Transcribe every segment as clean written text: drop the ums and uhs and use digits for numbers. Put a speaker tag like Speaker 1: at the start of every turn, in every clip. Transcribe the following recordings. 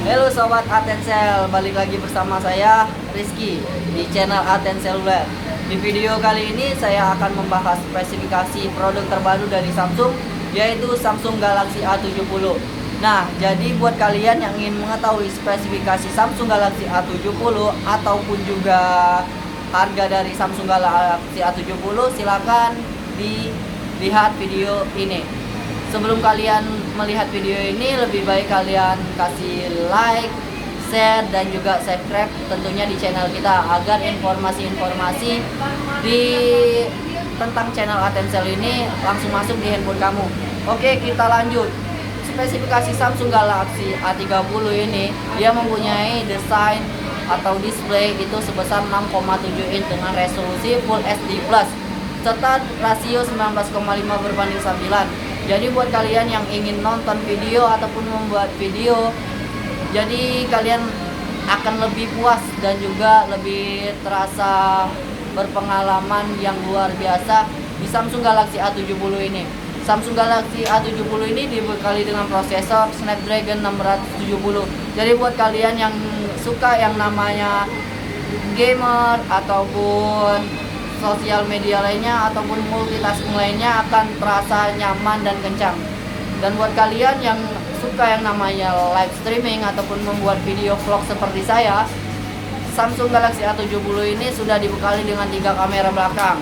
Speaker 1: Halo sobat Atensel, balik lagi bersama saya Rizky di channel Atensel Web. Di video kali ini saya akan membahas spesifikasi produk terbaru dari Samsung, yaitu Samsung Galaxy A70. Nah, jadi buat kalian yang ingin mengetahui spesifikasi Samsung Galaxy A70 ataupun juga harga dari Samsung Galaxy A70, silakan dilihat video ini. Sebelum kalian melihat video ini, lebih baik kalian kasih like, share, dan juga subscribe tentunya di channel kita, agar informasi-informasi tentang channel Atensel ini langsung masuk di handphone kamu. Oke, kita lanjut. Spesifikasi Samsung Galaxy A30 ini, dia mempunyai desain atau display itu sebesar 6,7 inch dengan resolusi Full HD Plus serta rasio 19,5:9. Jadi buat kalian yang ingin nonton video ataupun membuat video, jadi kalian akan lebih puas dan juga lebih terasa berpengalaman yang luar biasa di Samsung Galaxy A70 ini. Samsung Galaxy A70 ini dibekali dengan prosesor Snapdragon 670. Jadi buat kalian yang suka yang namanya gamer ataupun sosial media lainnya ataupun multitasking lainnya akan terasa nyaman dan kencang. Dan buat kalian yang suka yang namanya live streaming ataupun membuat video vlog seperti saya, Samsung Galaxy A70 ini sudah dibekali dengan 3 kamera belakang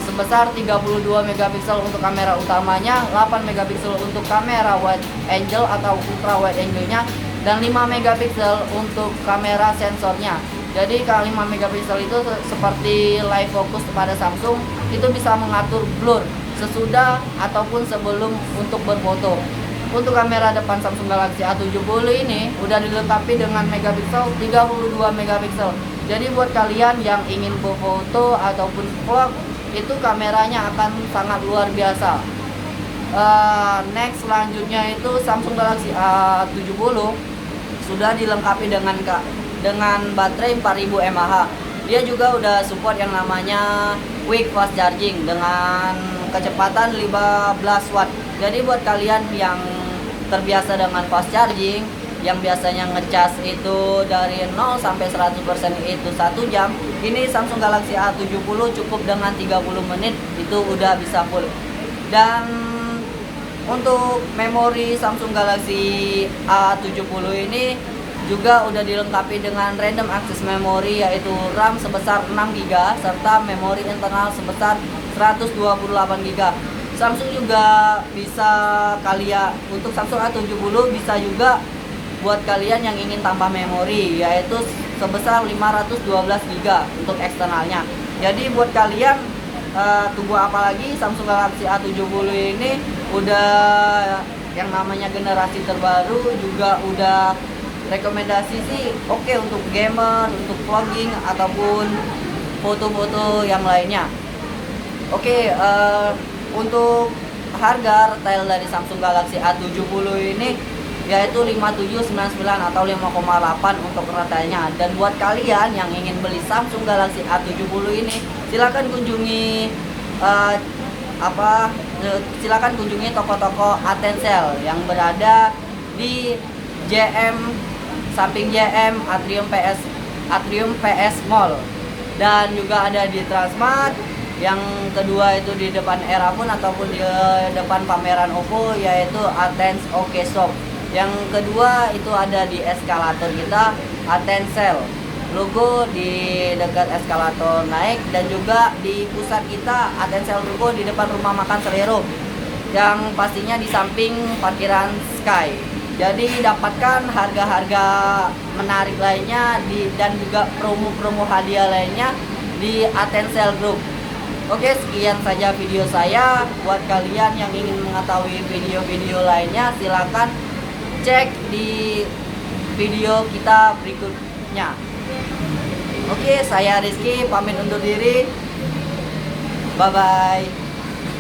Speaker 1: sebesar 32 megapiksel untuk kamera utamanya, 8 megapiksel untuk kamera wide angle atau ultra wide angle-nya, dan 5 megapiksel untuk kamera sensornya. Jadi kalau 5 megapiksel itu seperti live focus pada Samsung, itu bisa mengatur blur sesudah ataupun sebelum untuk berfoto. Untuk kamera depan Samsung Galaxy A70 ini udah dilengkapi dengan megapiksel 32 megapiksel. Jadi buat kalian yang ingin berfoto ataupun vlog, itu kameranya akan sangat luar biasa. Next selanjutnya itu Samsung Galaxy A70 sudah dilengkapi dengan baterai 4000 mAh. Dia juga udah support yang namanya quick fast charging dengan kecepatan 15 watt. Jadi buat kalian yang terbiasa dengan fast charging, yang biasanya ngecas itu dari 0 sampai 100% itu 1 jam, ini Samsung Galaxy A70 cukup dengan 30 menit itu udah bisa full. Dan untuk memori Samsung Galaxy A70 ini juga udah dilengkapi dengan random access memory, yaitu RAM sebesar 6GB serta memori internal sebesar 128GB. Samsung juga bisa untuk Samsung A70 bisa juga buat kalian yang ingin tambah memori, yaitu sebesar 512GB untuk eksternalnya. Jadi buat kalian tunggu apa lagi? Samsung Galaxy A70 ini udah yang namanya generasi terbaru, juga udah rekomendasi sih oke untuk gamer, untuk vlogging ataupun foto-foto yang lainnya. Oke, untuk harga retail dari Samsung Galaxy A70 ini yaitu 5799 atau 5,8 untuk retailnya. Dan buat kalian yang ingin beli Samsung Galaxy A70 ini, silakan kunjungi silakan kunjungi toko-toko Atensel yang berada di samping JM Atrium PS Mall, dan juga ada di Transmart. Yang kedua itu di depan Erapun ataupun di depan pameran Oppo, yaitu Atens OK Shop. Yang kedua itu ada di eskalator kita Atensel, logo di dekat eskalator naik, dan juga di pusat kita Atensel logo di depan rumah makan Selero, yang pastinya di samping parkiran Sky. Jadi dapatkan harga-harga menarik lainnya dan juga promo-promo hadiah lainnya di Atensel Group. Oke, sekian saja video saya. Buat kalian yang ingin mengetahui video-video lainnya, silakan cek di video kita berikutnya. Oke, saya Rizky pamit undur diri. Bye bye.